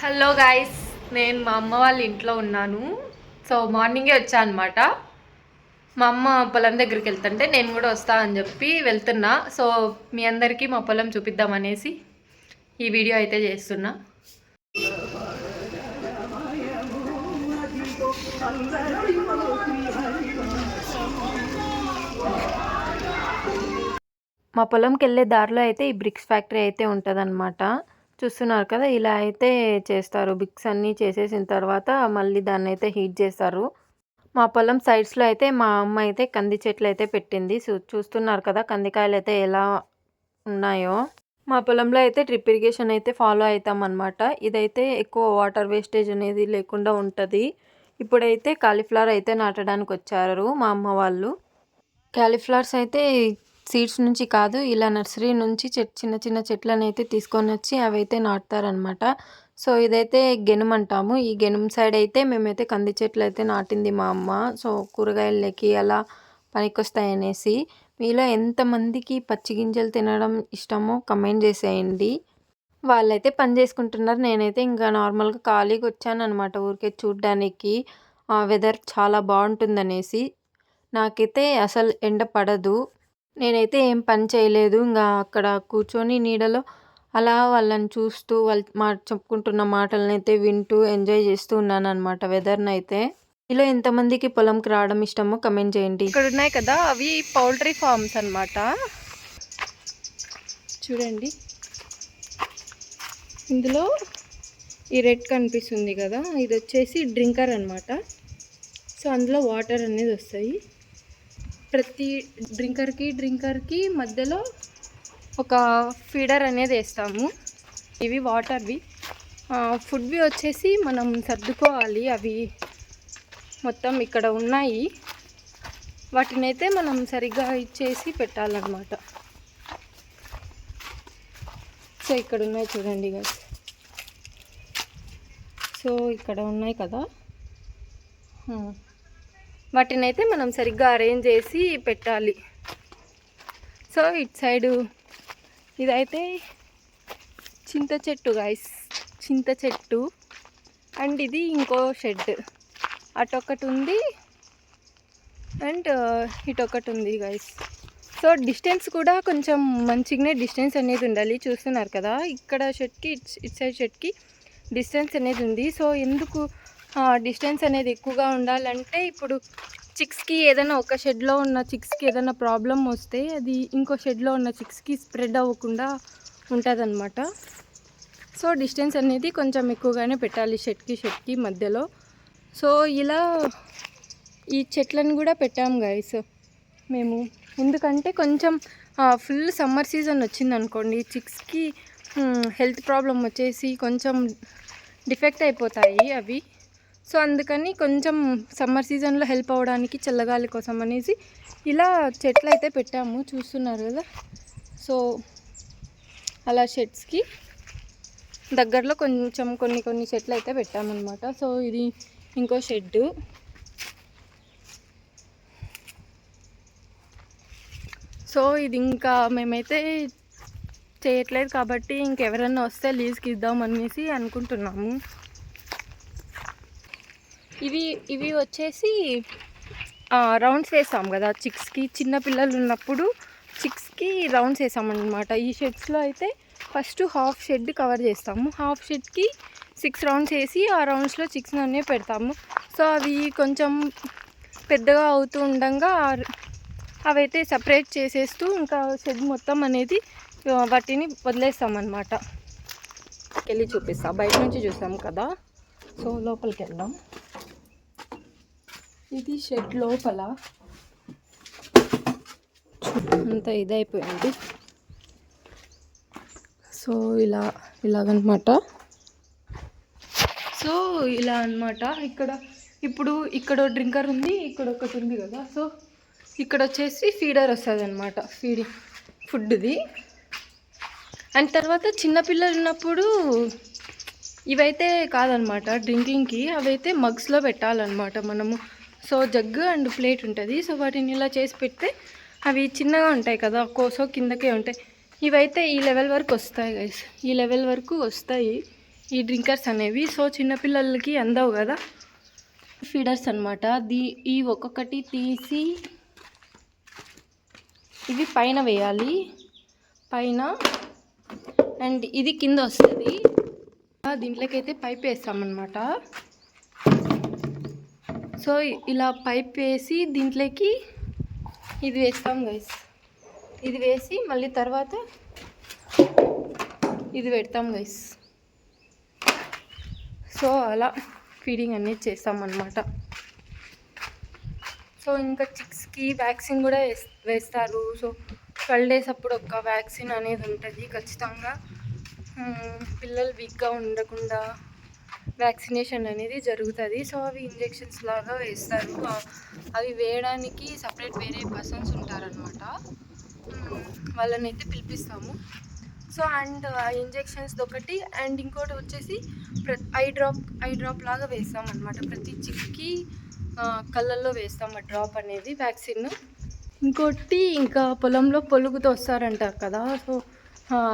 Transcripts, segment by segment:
Hello guys, నేను మా అమ్మ వాళ్ళ ఇంట్లో ఉన్నాను. సో మార్నింగే వచ్చా అనమాట. మా అమ్మ పొలం దగ్గరికి వెళ్తుంటే నేను కూడా వస్తా అని చెప్పి వెళ్తున్నా. సో మీ అందరికీ మా పొలం చూపిద్దామనేసి ఈ వీడియో అయితే చేస్తున్నా. మా పొలంకి వెళ్ళే దారిలో అయితే ఈ బ్రిక్స్ ఫ్యాక్టరీ అయితే ఉంటుందన్నమాట. చూస్తున్నారు కదా, ఇలా అయితే చేస్తారు. బ్రిక్స్ అన్నీ చేసేసిన తర్వాత మళ్ళీ దాన్ని అయితే హీట్ చేస్తారు. మా పొలం సైడ్స్లో అయితే మా అమ్మ అయితే కంది చెట్లు అయితే పెట్టింది. చూస్తున్నారు కదా కందికాయలు అయితే ఎలా ఉన్నాయో. మా పొలంలో అయితే డ్రిప్ ఇరిగేషన్ అయితే ఫాలో అవుతాం అనమాట. ఇదైతే ఎక్కువ వాటర్ వేస్టేజ్ అనేది లేకుండా ఉంటుంది. ఇప్పుడైతే కాలీఫ్లవర్ అయితే నాటడానికి వచ్చారు మా అమ్మ వాళ్ళు. కాలీఫ్లవర్స్ అయితే సీడ్స్ నుంచి కాదు, ఇలా నర్సరీ నుంచి చిన్న చిన్న చెట్లను అయితే తీసుకొని వచ్చి అవి అయితే నాటుతారనమాట. సో ఇదైతే గెనుమ్ అంటాము. ఈ గెనుమ్ సైడ్ అయితే మేమైతే కంది చెట్లు అయితే నాటింది మా అమ్మ. సో కూరగాయలకి అలా పనికొస్తాయనేసి. మీలో ఎంతమందికి పచ్చి గింజలు తినడం ఇష్టమో కమెంట్ చేసేయండి. వాళ్ళైతే పని చేసుకుంటున్నారు. నేనైతే ఇంకా నార్మల్గా ఖాళీగా వచ్చాను అనమాట, ఊరికే చూడ్డానికి. వెదర్ చాలా బాగుంటుందనేసి. నాకైతే అసలు ఎండ పడదు. నేనైతే ఏం పని చేయలేదు. ఇంకా అక్కడ కూర్చొని నీడలో అలా వాళ్ళని చూస్తూ వాళ్ళు చెప్పుకుంటున్న మాటలను అయితే వింటూ ఎంజాయ్ చేస్తూ ఉన్నాను అనమాట వెదర్ని అయితే. ఇలా ఎంతమందికి పొలంకి రావడం ఇష్టమో కమెంట్ చేయండి. ఇక్కడ ఉన్నాయి కదా, అవి పౌల్ట్రీ ఫార్మ్స్ అనమాట. చూడండి, ఇందులో ఈ రెడ్ కనిపిస్తుంది కదా, ఇది వచ్చేసి డ్రింకర్ అనమాట. సో అందులో వాటర్ అనేది వస్తాయి. ప్రతి డ్రింకర్కి మధ్యలో ఒక ఫీడర్ అనేది వేస్తాము. ఇవి వాటర్వి. ఫుడ్వి వచ్చేసి మనం సర్దుకోవాలి. అవి మొత్తం ఇక్కడ ఉన్నాయి. వాటిని అయితే మనం సరిగ్గా ఇచ్చేసి పెట్టాలన్నమాట. సో ఇక్కడ ఉన్నాయి చూడండి గాయ్స్. సో ఇక్కడ ఉన్నాయి కదా, వాటిని అయితే మనం సరిగ్గా అరేంజ్ చేసి పెట్టాలి. సో ఇటు సైడు ఇదైతే చింత చెట్టు గాయ్స్, చింత చెట్టు. అండ్ ఇది ఇంకో షెడ్. అటొకటి ఉంది అండ్ ఇటొకటి ఉంది గాయ్స్. సో డిస్టెన్స్ కూడా కొంచెం మంచిగానే డిస్టెన్స్ అనేది ఉండాలి. చూస్తున్నారు కదా, ఇక్కడ షెడ్కి ఇటు సైడ్ షెడ్కి డిస్టెన్స్ అనేది ఉంది. సో ఎందుకు డిస్టెన్స్ అనేది ఎక్కువగా ఉండాలంటే, ఇప్పుడు చిక్స్కి ఏదైనా ఒక షెడ్లో ఉన్న చిక్స్కి ఏదైనా ప్రాబ్లం వస్తే అది ఇంకో షెడ్లో ఉన్న చిక్స్కి స్ప్రెడ్ అవ్వకుండా ఉంటుందన్నమాట. సో డిస్టెన్స్ అనేది కొంచెం ఎక్కువగానే పెట్టాలి షెడ్కి మధ్యలో. సో ఇలా ఈ చెట్లను కూడా పెట్టాము గాయస్ మేము. ఎందుకంటే కొంచెం ఫుల్ సమ్మర్ సీజన్ వచ్చిందనుకోండి, చిక్స్కి హెల్త్ ప్రాబ్లం వచ్చేసి కొంచెం డిఫెక్ట్ అయిపోతాయి అవి. సో అందుకని కొంచెం సమ్మర్ సీజన్లో హెల్ప్ అవ్వడానికి చల్లగాలి కోసం అనేసి ఇలా చెట్లు అయితే పెట్టాము. చూస్తున్నారు కదా. సో అలా షెడ్స్కి దగ్గరలో కొంచెం కొన్ని చెట్లు అయితే పెట్టామన్నమాట. సో ఇది ఇంకో షెడ్డు. సో ఇది ఇంకా మేమైతే చేయట్లేదు కాబట్టి ఇంకెవరన్నా వస్తే లీజ్కి ఇద్దామనేసి అనుకుంటున్నాము. ఇవి వచ్చేసి రౌండ్స్ వేస్తాం కదా చిక్స్కి. చిన్న పిల్లలు ఉన్నప్పుడు చిక్స్కి రౌండ్స్ వేసామన్నమాట. ఈ షెడ్స్లో అయితే ఫస్ట్ హాఫ్ షెడ్ కవర్ చేస్తాము. హాఫ్ షెడ్కి 6 రౌండ్స్ వేసి ఆ రౌండ్స్లో చిక్స్ అన్నీ పెడతాము. సో అవి కొంచెం పెద్దగా అవుతూ ఉండగా అవైతే సపరేట్ చేసేస్తూ ఇంకా షెడ్ మొత్తం అనేది వాటిని వదిలేస్తామన్నమాట. వెళ్ళి చూపిస్తా, బయట నుంచి చూసాం కదా. సో లోపలికి వెళ్దాం. ఇది షెడ్ లోపల అంత ఇదైపోయింది. సో ఇలాగనమాట. సో ఇలా అనమాట. ఇక్కడ డ్రింకర్ ఉంది, ఇక్కడ ఒకటి ఉంది కదా. సో ఇక్కడ వచ్చేసి ఫీడర్ వస్తుంది అనమాట, ఫుడ్ది. అండ్ తర్వాత చిన్నపిల్లలు ఉన్నప్పుడు ఇవైతే కాదనమాట డ్రింకింగ్కి, అవైతే మగ్స్లో పెట్టాలన్నమాట మనము. సో జగ్గు అండ్ ప్లేట్ ఉంటుంది. సో వాటిని ఇలా చేసి పెడితే అవి చిన్నగా ఉంటాయి కదా, కోసో కిందకే ఉంటాయి. ఇవైతే ఈ లెవెల్ వరకు వస్తాయి గైస్, ఈ లెవెల్ వరకు వస్తాయి ఈ డ్రింకర్స్ అనేవి. సో చిన్నపిల్లలకి అందవు కదా, ఫీడర్స్ అనమాట. ఈ ఒక్కొక్కటి తీసి ఇవి పైన వేయాలి, పైన. అండ్ ఇది కింద వస్తుంది. దీంట్లోకి అయితే పైప్ వేస్తామన్నమాట. సో ఇలా పైప్ వేసి దీంట్లోకి ఇది వేస్తాం గైస్. ఇది వేసి మళ్ళీ తర్వాత ఇది పెడతాం గైస్. సో అలా ఫీడింగ్ అనేది చేస్తామన్నమాట. సో ఇంకా చిక్స్కి వ్యాక్సిన్ కూడా వేస్తారు. సో 12 days అప్పుడు ఒక వ్యాక్సిన్ అనేది ఉంటుంది ఖచ్చితంగా. పిల్లలు వీక్గా ఉండకుండా వ్యాక్సినేషన్ అనేది జరుగుతుంది. సో అవి ఇంజెక్షన్స్ లాగా వేస్తారు. అవి వేయడానికి సపరేట్ వేరే పర్సన్స్ ఉంటారనమాట. వాళ్ళని అయితే పిలిపిస్తాము. సో అండ్ ఆ ఇంజెక్షన్స్ ఒకటి, అండ్ ఇంకోటి వచ్చేసి ఐ డ్రాప్ లాగా వేస్తాం అనమాట. ప్రతి చిక్కి కళ్ళల్లో వేస్తాం ఆ డ్రాప్ అనేది వ్యాక్సిన్. ఇంకోటి ఇంకా పొలంలో పొలుగు తోస్తారంటారు కదా, సో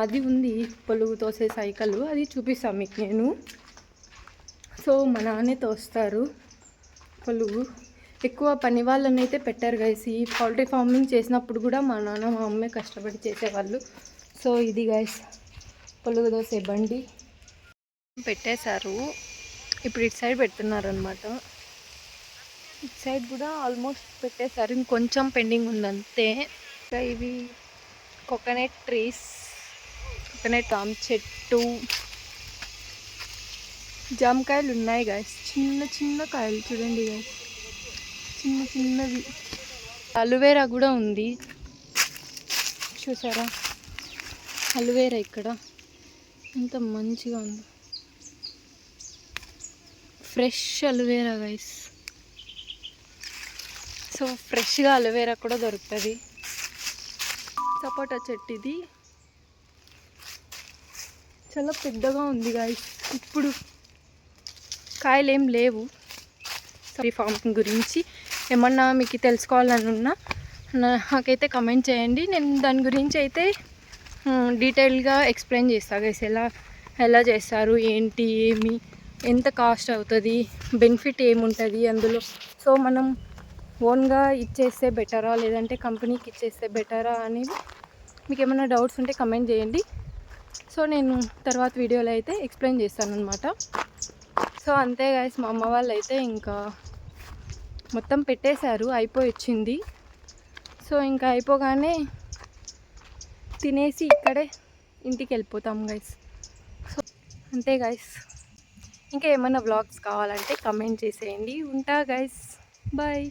అది ఉంది, పొలుగు తోసే సైకిల్, అది చూపిస్తాను మీకు నేను. సో మా నాన్నే తోస్తారు పొలుగు. ఎక్కువ పని వాళ్ళని అయితే పెట్టారు గైస్. ఈ పౌల్ట్రీ ఫార్మింగ్ చేసినప్పుడు కూడా మా నాన్న మా అమ్మే కష్టపడి చేసేవాళ్ళు. సో ఇది గైస్ పొలుగు దోసే బండి పెట్టేశారు. ఇప్పుడు ఇటు సైడ్ పెడుతున్నారు అనమాట. ఇటు సైడ్ కూడా ఆల్మోస్ట్ పెట్టేశారు, ఇంకొంచెం పెండింగ్ ఉందంతే. ఇంకా ఇవి కోకోనట్ ట్రీస్, కోకోనట్ జామ చెట్టు, జామకాయలు ఉన్నాయి గైస్. చిన్న చిన్న కాయలు చూడండి గైస్, చిన్న చిన్నవి. అలోవేరా కూడా ఉంది చూసారా, అలోవేరా ఇక్కడ ఎంత మంచిగా ఉంది. Fresh aloe vera guys. సో ఫ్రెష్గా అలోవేరా కూడా దొరుకుతుంది. సపోటా చెట్టు ఇది చాలా పెద్దగా ఉంది గైస్. ఇప్పుడు కాయలు ఏం లేవు. ఈ ఫార్మింగ్ గురించి ఏమన్నా మీకు తెలుసుకోవాలని ఉన్నా నాకైతే కమెంట్ చేయండి. నేను దాని గురించి అయితే డీటెయిల్గా ఎక్స్ప్లెయిన్ చేస్తాను గైస్. ఎలా చేస్తారు, ఏంటి, ఏమి, ఎంత కాస్ట్ అవుతుంది, బెనిఫిట్ ఏముంటుంది అందులో. సో మనం ఓన్గా ఇచ్చేస్తే బెటరా లేదంటే కంపెనీకి ఇచ్చేస్తే బెటరా అనేది మీకు ఏమైనా డౌట్స్ ఉంటే కమెంట్ చేయండి. సో నేను తర్వాత వీడియోలో అయితే ఎక్స్ప్లెయిన్ చేస్తాను అనమాట. సో అంతే గైస్, మా అమ్మ వాళ్ళు అయితే ఇంకా మొత్తం పెట్టేశారు, అయిపోయి వచ్చింది. సో ఇంకా అయిపోగానే తినేసి ఇక్కడే ఇంటికి వెళ్ళిపోతాం గైస్. సో అంతే గైస్. ఇంకా ఏమైనా వ్లాగ్స్ కావాలంటే కమెంట్ చేసేయండి. ఉంటా గైస్, బాయ్.